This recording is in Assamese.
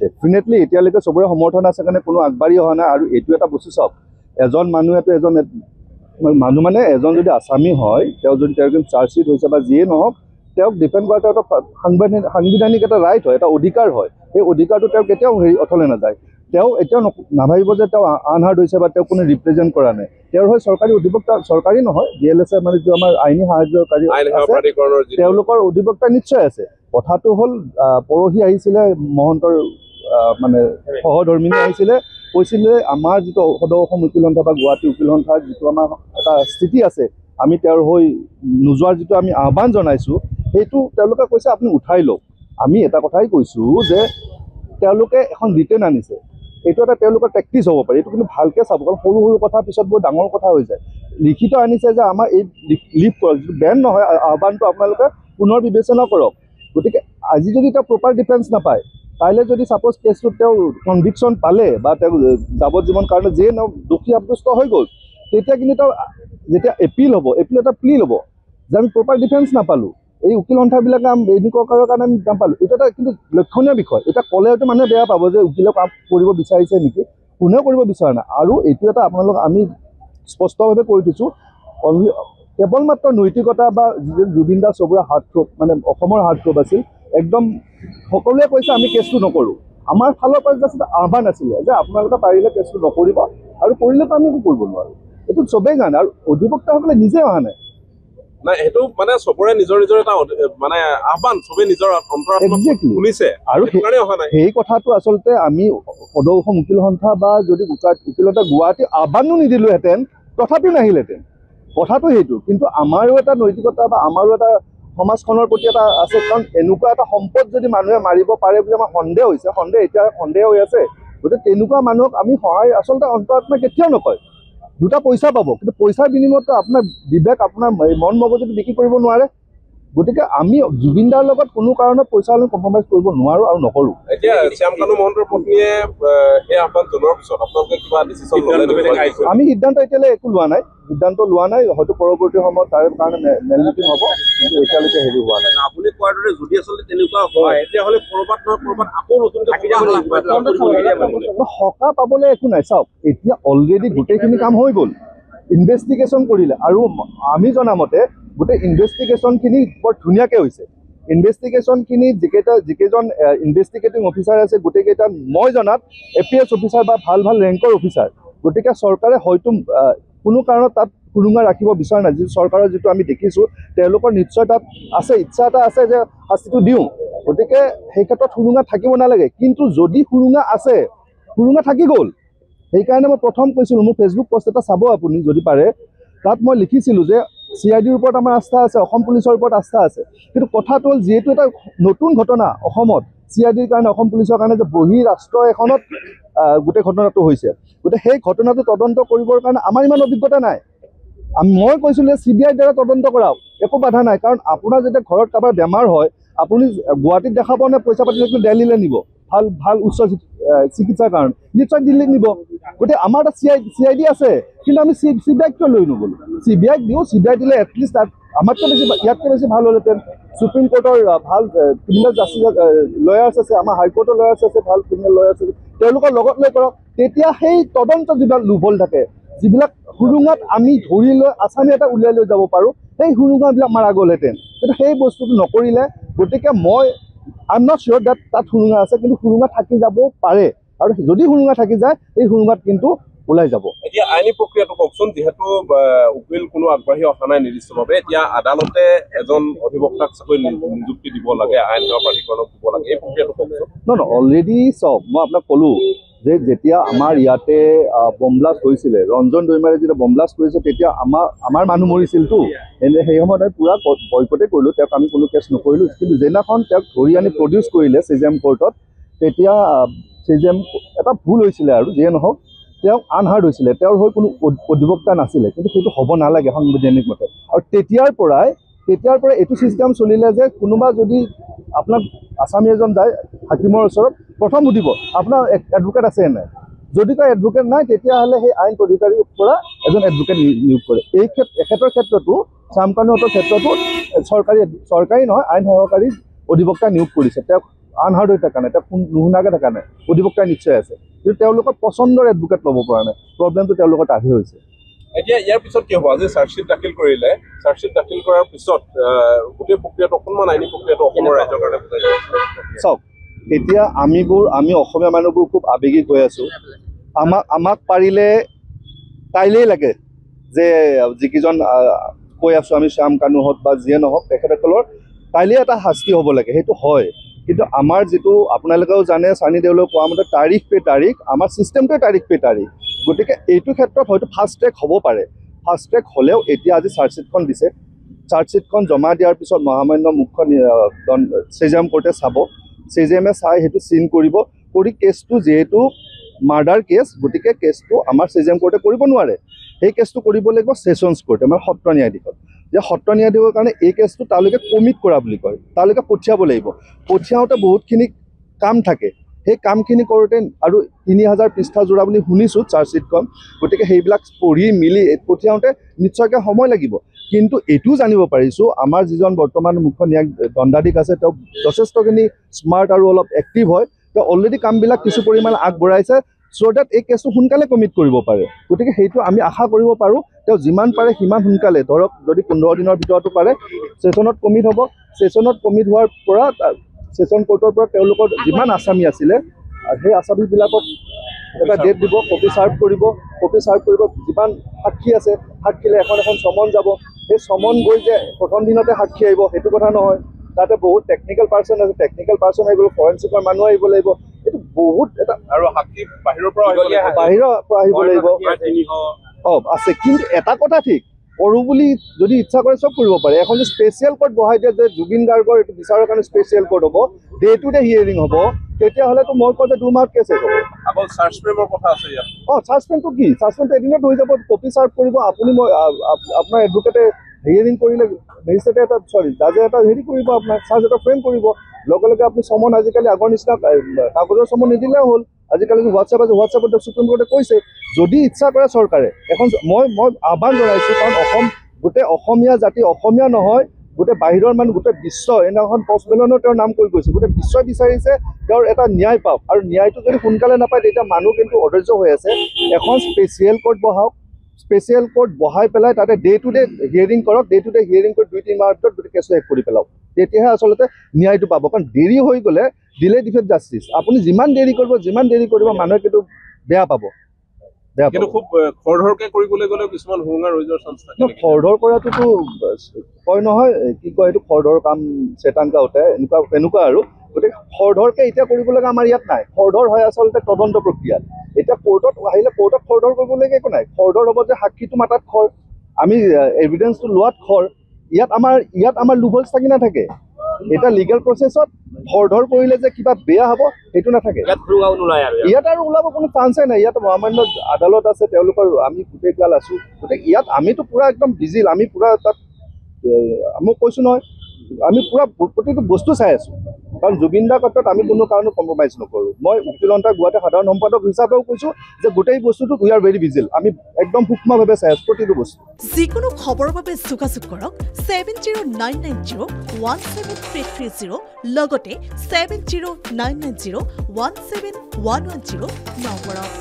ডেফিনেটলি এতিয়ালৈকে চবৰে সমৰ্থন আছে কাৰণে কোনো আগবাঢ়ি অহা নাই। আৰু এইটো এটা বস্তু চাওক, এজন মানুহেতো মানুহ মানে এজন যদি আছামী হয়, তেওঁ যদি চাৰ্জশ্বিট হৈছে বা যিয়ে নহওক, তেওঁক ডিপেণ্ড কৰাটো এটা সাংবিধানিক এটা ৰাইট হয়, এটা অধিকাৰ হয়। সেই অধিকাৰটো তেওঁ কেতিয়াও অথলে নাযায়। তেওঁ এতিয়াও নাভাবিব যে তেওঁ আনহাৰ্ড হৈছে বা তেওঁ কোনো ৰিপ্ৰেজেণ্ট কৰা নাই। তেওঁৰ হৈ চৰকাৰী অধিবক্তা, চৰকাৰী নহয়, DLSA মানে যিটো আমাৰ আইনী সাহায্যকাৰী আছে, তেওঁলোকৰ অধিবক্তা নিশ্চয় আছে। কথাটো হ'ল পৰহি আহিছিলে মহন্তৰ মানে সহধৰ্মিনী আহিছিলে, কৈছিলে আমাৰ যিটো সদৌ অসম উকিল সন্থা বা গুৱাহাটী উকিল সন্থাৰ যিটো আমাৰ এটা স্থিতি আছে, আমি তেওঁৰ হৈ নোযোৱাৰ যিটো আমি আহ্বান জনাইছোঁ, সেইটো তেওঁলোকে কৈছে আপুনি উঠাই লওক। আমি এটা কথাই কৈছোঁ যে তেওঁলোকে এখন ৰিটেন আনিছে, এইটো এটা তেওঁলোকৰ প্ৰেক্টিচ হ'ব পাৰে, এইটো কিন্তু ভালকৈ চাব, কাৰণ সৰু সৰু কথা পিছত বহুত ডাঙৰ কথা হৈ যায়। লিখিত আনিছে যে আমাৰ এই লিভ কৰক, যিটো বেন নহয়, আহ্বানটো আপোনালোকে পুনৰ বিবেচনা কৰক। গতিকে আজি যদি তেওঁ প্ৰপাৰ ডিফেন্স নাপায়, কাইলৈ যদি ছাপ'জ কেছটোত তেওঁ কনভিকশ্যন পালে বা তেওঁ যাৱজ্জীৱন কাৰণে যিয়ে দোষী সাব্যস্ত হৈ গ'ল, তেতিয়া কিন্তু তেওঁ যেতিয়া এপিল হ'ব, এপিল এটা প্লি ল'ব যে আমি প্ৰপাৰ ডিফেন্স নাপালোঁ, এই উকিল সন্থাবিলাকে এনেকুৱা কাৰণে আমি নাপালোঁ। এইটো এটা কিন্তু লক্ষণীয় বিষয়। এতিয়া ক'লে হয়তো মানুহে বেয়া পাব যে উকিলে কাম কৰিব বিচাৰিছে নেকি, কোনেও কৰিব বিচৰা নাই। আৰু এইটো এটা আপোনালোক আমি স্পষ্টভাৱে কৈ দিছোঁ, কেৱল মাত্ৰ নৈতিকতা বা জুবিন দাস চবৰে হাৰ্টথ্ৰব, মানে অসমৰ হাৰ্টথ্ৰব আছিল, একদম সকলোৱে কৈছে আমি কেছটো নকৰোঁ। আমাৰ ফালৰ পৰা জাষ্ট আহ্বান আছিলে যে আপোনালোকে পাৰিলে কেছটো নকৰিব, আৰু কৰিলেতো আমি একো কৰিব নোৱাৰোঁ। এইটো চবেই জানে, আৰু অধিবক্তাসকলে নিজে অহা নাই। নাই, সেইটো মানে চবৰে নিজৰ নিজৰ এটা মানে আহ্বান, চবেই নিজৰ শুনিছে আৰু সেই কথাটো আচলতে আমি সদৌ অসম উকিল সন্থা বা যদি উকিলতা গুৱাহাটী আহ্বানো নিদিলোহেঁতেন, তথাপিও নাহিলহেঁতেন। কথাটো সেইটো। কিন্তু আমাৰো এটা নৈতিকতা বা আমাৰো এটা সমাজখনৰ প্ৰতি এটা আছে, কাৰণ এনেকুৱা এটা সম্পদ যদি মানুহে মাৰিব পাৰে বুলি আমাৰ সন্দেহ হৈছে, এতিয়া সন্দেহ হৈ আছে। গতিকে তেনেকুৱা মানুহক আমি সহায় আচলতে অন্তৰাত্মাই কেতিয়াও নকয়। দুটা পইচা পাব, কিন্তু পইচাৰ বিনিময়ততো আপোনাৰ বিবেক, আপোনাৰ মন মগজুটো বিক্ৰী কৰিব নোৱাৰে। গতিকে আমি জুবিন দাৰ লগত কোনো কাৰণত পইচা লৈ কম্প্ৰমাইজ কৰিব নোৱাৰোঁ আৰু নকৰোঁ। এতিয়া শ্যামকানু মহন্তৰ পত্নীয়ে সেই আহ্বান জনোৱাৰ পিছত আপোনালোকে কিবা ডিচিশ্যন ল'লে? আমি সিদ্ধান্ত এতিয়ালৈ একো লোৱা নাই, হয়তো পৰৱৰ্তী সময়ত তাৰ কাৰণে মেল মিটিং হ'ব, কিন্তু এতিয়ালৈকে হেৰি হোৱা নাই। আপুনি কোৱাৰ দৰে যদি আচলতে তেনেকুৱা হয়, তেতিয়াহ'লে ক'ৰবাত নহয় ক'ৰবাত আকৌ নতুনকৈ সকাহ পাবলৈ একো নাই। চাওক, এতিয়া অলৰেডি গোটেইখিনি কাম হৈ গ'ল, ইনভেষ্টিগেশ্যন কৰিলে, আৰু আমি জনামতে গোটেই ইনভেষ্টিগেশ্যনখিনি বৰ ধুনীয়াকৈ হৈছে। ইনভেষ্টিগেশ্যনখিনি যিকেইজন ইনভেষ্টিগেটিং অফিচাৰ আছে, গোটেইকেইটা মই জনাত APS অফিচাৰ বা ভাল ভাল ৰেংকৰ অফিচাৰ। গতিকে চৰকাৰে হয়তো কোনো কাৰণত তাত সুৰুঙা ৰাখিব বিচৰা নাই। যিটো চৰকাৰৰ যিটো আমি দেখিছোঁ, তেওঁলোকৰ নিশ্চয় তাত আছে, ইচ্ছা এটা আছে যে শাস্তিটো দিওঁ। গতিকে সেই ক্ষেত্ৰত সুৰুঙা থাকিব নালাগে। কিন্তু যদি সুৰুঙা আছে, সুৰুঙা থাকি গ'ল। সেইকাৰণে মই প্ৰথম কৈছিলোঁ, মোৰ ফেচবুক পষ্ট এটা চাব আপুনি যদি পাৰে, তাত মই লিখিছিলোঁ যে CIDৰ ওপৰত আমাৰ আস্থা আছে, অসম পুলিচৰ ওপৰত আস্থা আছে। কিন্তু কথাটো হ'ল, যিহেতু এটা নতুন ঘটনা অসমত, CIDৰ কাৰণে, অসম পুলিচৰ কাৰণে যে বহি ৰাষ্ট্ৰ এখনত গোটেই ঘটনাটো হৈছে, গতিকে সেই ঘটনাটো তদন্ত কৰিবৰ কাৰণে আমাৰ ইমান অভিজ্ঞতা নাই। মই কৈছিলোঁ যে CBIৰ দ্বাৰা তদন্ত কৰাওক, একো বাধা নাই। কাৰণ আপোনাৰ যেতিয়া ঘৰত কাৰোবাৰ বেমাৰ হয়, আপুনি গুৱাহাটীত দেখাব নে পইচা পাতি লাগিলে দিল্লীলৈ নিব, ভাল উচ্চ চিকিৎসাৰ কাৰণে নিশ্চয় দিল্লীত নিব। গতিকে আমাৰ এটা CID আছে, কিন্তু আমি CBIক কিয় লৈ নগ'লোঁ? CBIক দিওঁ, CBI দিলে এটলিষ্ট তাত আমাতকৈ বেছি, ইয়াতকৈ বেছি ভাল হ'লহেঁতেন। সুপ্ৰিম কোৰ্টৰ ভাল ক্ৰিমিনেল জাষ্টিচ লয়াৰ্ছ আছে, আমাৰ হাইকোৰ্টৰ লয়াৰ্ছ আছে, ভাল ক্ৰিমিনেল লয়াৰ্ছ আছে, তেওঁলোকৰ লগত লৈ কৰক। তেতিয়া সেই তদন্ত যিবিলাক লোভল থাকে, যিবিলাক সুৰুঙাত আমি ধৰি লৈ আসামী এটা উলিয়াই লৈ যাব পাৰোঁ, সেই সুৰুঙাবিলাক মাৰা গ'লহেঁতেন। কিন্তু সেই বস্তুটো নকৰিলে। গতিকে I am not sure that তাত সুৰুঙা আছে, কিন্তু সুৰুঙা থাকি যাব পাৰে। আৰু যদি সুৰুঙা থাকি যায়, এই সুৰুঙাত কিন্তু ওলাই যাব। এতিয়া আইনী প্ৰক্ৰিয়াটো কওকচোন, যিহেতু উকিল কোনো আগবাঢ়ি অহা নাই নিৰ্দিষ্টভাৱে, এতিয়া আদালতে এজন অধিবক্তাক চাকৈ নিযুক্তি দিব লাগে, আইন সেৱা প্ৰাধিকৰণক দিব লাগে, এই প্ৰক্ৰিয়াটো কওকচোন। অলৰেডি চাওক, মই আপোনাক ক'লোঁ যে যেতিয়া আমাৰ ইয়াতে বম ব্লাষ্ট হৈছিলে, ৰঞ্জন দৈমাৰে যেতিয়া বম ব্লাষ্ট কৰিছে, তেতিয়া আমাৰ মানুহ মৰিছিলতো। সেই সময়ত আমি পূৰা বয়কটে কৰিলোঁ, তেওঁক আমি কোনো কেছ নকৰিলোঁ। কিন্তু যেদিনাখন তেওঁক ধৰি আনি প্ৰডিউচ কৰিলে CJM কোৰ্টত, তেতিয়া CJM এটা ভুল হৈছিলে, আৰু যিয়ে নহওক তেওঁ আনহাৰ্ড হৈছিলে, তেওঁৰ হৈ কোনো অধিবক্তা নাছিলে। কিন্তু সেইটো হ'ব নালাগে সাংবিধানিক মতে। আৰু তেতিয়াৰ পৰাই এইটো ছিষ্টেম চলিলে যে কোনোবা যদি আপোনাক আছামী এজন যায় হাকিমৰ ওচৰত, প্ৰথম সুধিব আপোনাৰ এডভোকেট আছে নাই। যদি কয় এডভোকেট নাই, তেতিয়াহ'লে সেই আইন অধিকাৰীৰ পৰা এজন এডভোকেট নিয়োগ কৰে। এখেতৰ ক্ষেত্ৰতো, শ্যামকানুহঁতৰ ক্ষেত্ৰতো চৰকাৰী নহয়, আইন সহকাৰী অধিবক্তা নিয়োগ কৰিছে। তেওঁক আনহাৰ্ড হৈ থকা নাই, তেওঁ নুশুনাকৈ থকা নাই, অধিবক্তা নিশ্চয় আছে, কিন্তু তেওঁলোকৰ পচন্দৰ এডভোকেট ল'ব পৰা নাই। প্ৰব্লেমটো তেওঁলোকৰ তাতহে হৈছে। এতিয়া ইয়াৰ পিছত কি হ'ব? আজি চাৰ্জশ্বিট দাখিল কৰিলে, চাৰ্জশ্বিট দাখিল কৰাৰ পিছত গোটেই প্ৰক্ৰিয়াটো অকণমান আইনী প্ৰক্ৰিয়াটো অসমৰ ৰাইজৰ কাৰণে বুজাই দিব। চাওক, এতিয়া আমি অসমীয়া মানুহবোৰ খুব আৱেগিক হৈ আছোঁ। আমাক পাৰিলে কাইলেই লাগে যে যিকেইজন কৈ আছোঁ আমি শ্যাম কানুহঁত বা যিয়ে নহওক তেখেতসকলৰ কাইলৈ এটা শাস্তি হ'ব লাগে, সেইটো হয়। কিন্তু আমাৰ যিটো আপোনালোকেও জানে, চানি দেউলে কোৱা মতে তাৰিখ পে তাৰিখ, আমাৰ ছিষ্টেমটোৱে তাৰিখ পে তাৰিখ। গতিকে এইটো ক্ষেত্ৰত হয়তো ফাষ্ট ট্ৰেক হ'ব পাৰে। ফাষ্ট ট্ৰেক হ'লেও এতিয়া আজি চাৰ্জশ্বিটখন দিছে, চাৰ্জশ্বিটখন জমা দিয়াৰ পিছত মহামান্য মুখ্য CJM কোৰ্টে চাব, CJMে চাই সেইটো চিন কৰিব, কৰি কেছটো যিহেতু মাৰ্ডাৰ কেছ, গতিকে কেছটো আমাৰ CJM কোৰ্টে কৰিব নোৱাৰে। সেই কেছটো কৰিব লাগিব ছেছনছ কোৰ্টে, আমাৰ সত্ৰ ন্যায়াধীশত। যে সত্ৰ ন্যায়াধীশৰ কাৰণে এই কেছটো তালৈকে কমিট কৰা বুলি কয়, তালৈকে পঠিয়াব লাগিব। পঠিয়াওঁতে বহুতখিনি কাম থাকে, সেই কামখিনি কৰোঁতে আৰু 3000 পৃষ্ঠা জোৰা বুলি শুনিছোঁ চাৰ্জশ্বিটখন, গতিকে সেইবিলাক পঢ়ি মিলি পঠিয়াওঁতে নিশ্চয়কৈ সময় লাগিব। কিন্তু এইটোও জানিব পাৰিছোঁ, আমাৰ যিজন বৰ্তমান মুখ্য ন্যায়িক দণ্ডাধীশ আছে, তেওঁ যথেষ্টখিনি স্মাৰ্ট আৰু অলপ এক্টিভ হয়। তেওঁ অলৰেডি কামবিলাক কিছু পৰিমাণে আগবঢ়াইছে, চ' ডেট এই কেছটো সোনকালে কমিট কৰিব পাৰে। গতিকে সেইটো আমি আশা কৰিব পাৰোঁ, তেওঁ যিমান পাৰে সিমান সোনকালে, ধৰক যদি 15 দিনৰ ভিতৰতো পাৰে ছেছনত কমিট হ'ব। ছেছনত কমিট হোৱাৰ পৰা ছেছন কোৰ্টৰ পৰা তেওঁলোকৰ যিমান আসামী আছিলে সেই আসামীবিলাকক এটা ডেট দিব, কপি চাৰ্ভ কৰিব, যিমান সাক্ষী আছে সাক্ষীলে এখন চমন যাব। সেই চমন গৈ যে প্ৰথম দিনতে সাক্ষী আহিব সেইটো কথা নহয়, তাতে বহুত টেকনিকেল পাৰ্চন আছে, টেকনিকেল পাৰ্চন আহিব, ফৰেঞ্চিকৰ মানুহ আহিব লাগিব, এইটো বহুত এটা আৰু সাক্ষী বাহিৰৰ পৰা আহিব লাগিব আছে। কিন্তু এটা কথা ঠিক, কৰোঁ বুলি যদি ইচ্ছা কৰে চব কৰিব পাৰে। এখন যদি স্পেচিয়েল কোৰ্ট বহাই দিয়ে যে জুবিন গাৰ্গৰ এইটো বিচাৰৰ কাৰণে স্পেচিয়েল কোৰ্ট হ'ব, ডে টু ডে হিয়াৰিং হ'ব, তেতিয়াহ'লেতো মই কওঁ যে 2 মাহত কেছ হ'ব। আকৌ চাৰ্জ ফ্ৰেমৰ কথা আছে ইয়াত। চাৰ্জমেণ্টটো কি? চাৰ্জমেণ্টটো এদিনত হৈ যাব, কপি চাৰ্ভ কৰিব আপুনি, মই আপোনাৰ এডভোকেটে হিয়াৰিং কৰিলে মেজিষ্ট্ৰেটে এটা জাজে এটা হেৰি কৰিব, আপোনাৰ চাৰ্জ এটা ফ্ৰেম কৰিব, লগে লগে আপুনি চমন, আজিকালি আগৰ নিচিনা কাগজৰ চমন নিদিলেও হ'ল, আজিকালি হোৱাটছএপ আছে, হোৱাটছএপত সুপ্ৰিম কোৰ্টে কৈছে যদি ইচ্ছা কৰে চৰকাৰে এখন, মই আহ্বান জনাইছোঁ, কাৰণ গোটেই অসমীয়া জাতি, অসমীয়া নহয় গোটেই বাহিৰৰ মানুহ, গোটেই বিশ্ব এনেখন পষ্টমেলনৰ তেওঁৰ নাম কৈ গৈছে, গোটেই বিশ্বই বিচাৰিছে তেওঁৰ এটা ন্যায় পাওক, আৰু ন্যায়টো যদি সোনকালে নাপায় তেতিয়া মানুহ কিন্তু অধৈৰ্য হৈ আছে। এখন স্পেচিয়েল কোৰ্ট বহাওক, স্পেচিয়েল কোৰ্ট বহাই পেলাই তাতে ডে টু ডে হিয়াৰিং কৰক, ডে টু ডে হিয়াৰিং কৰি 2-3 মাহৰ ভিতৰত গোটেই কেছটো শেষ কৰি পেলাওক, তেতিয়াহে আচলতে ন্যায়টো পাব। কাৰণ দেৰি হৈ গ'লে ডিলে ডিফেক্ট জাষ্টিছ, আপুনি যিমান দেৰি কৰিব মানুহে কিন্তু বেয়া পাব। কিন্তু খুব খৰধৰকে কৰিবলৈ গ'লেও কিছুমান হুঙা ৰৈ যোৱাৰ চান্স থাকে। খৰধৰ কৰাটোতো কয় নহয়, কি কয় এইটো খৰধৰ কাম চেতাংকা উঠে, এনেকুৱা আৰু। গতিকে খৰধৰকে এতিয়া কৰিব লগা আমাৰ ইয়াত নাই, খৰধৰ হয় আচলতে তদন্ত প্ৰক্ৰিয়াত। এতিয়া কোৰ্টত আহিলে কোৰ্টত খৰধৰ কৰিবলগীয়া একো নাই, খৰধৰ হ'ব যে সাক্ষীটো মাতাত খৰ, আমি এভিডেন্সটো লোৱাত খৰ। ইয়াত আমাৰ লুভলছ থাকি নাথাকে। এটা লিগেল প্ৰচেছত খৰধৰ কৰিলে যে কিবা বেয়া হ'ব সেইটো নাথাকে, ইয়াত আৰু ওলাব কোনো চান্সে নাই। ইয়াত মহামান্য আদালত আছে, তেওঁলোকৰ আমি গোটেইগাল আছোঁ, গতিকে ইয়াত আমিতো পূৰা একদম ভিজিল, আমি পূৰা তাত মই কৈছোঁ নহয়, আমি পূৰা প্ৰতিটো বস্তু চাই আছোঁ। কাৰণ জুবিন দাৰ ক্ষেত্ৰত আমি কোনো কাৰণত কম্প্ৰমাইজ নকৰোঁ। মই উকিলন্তা গুৱাহাটী সাধাৰণ সম্পাদক হিচাপেও কৈছোঁ যে গোটেই বস্তুটোত উই আৰ ভেৰি ভিজিল, আমি একদম সূক্ষ্মভাৱে চাই আছোঁ প্ৰতিটো বস্তু। যিকোনো খবৰৰ বাবে যোগাযোগ কৰক 7099017330, লগতে 7099017110 নম্বৰত।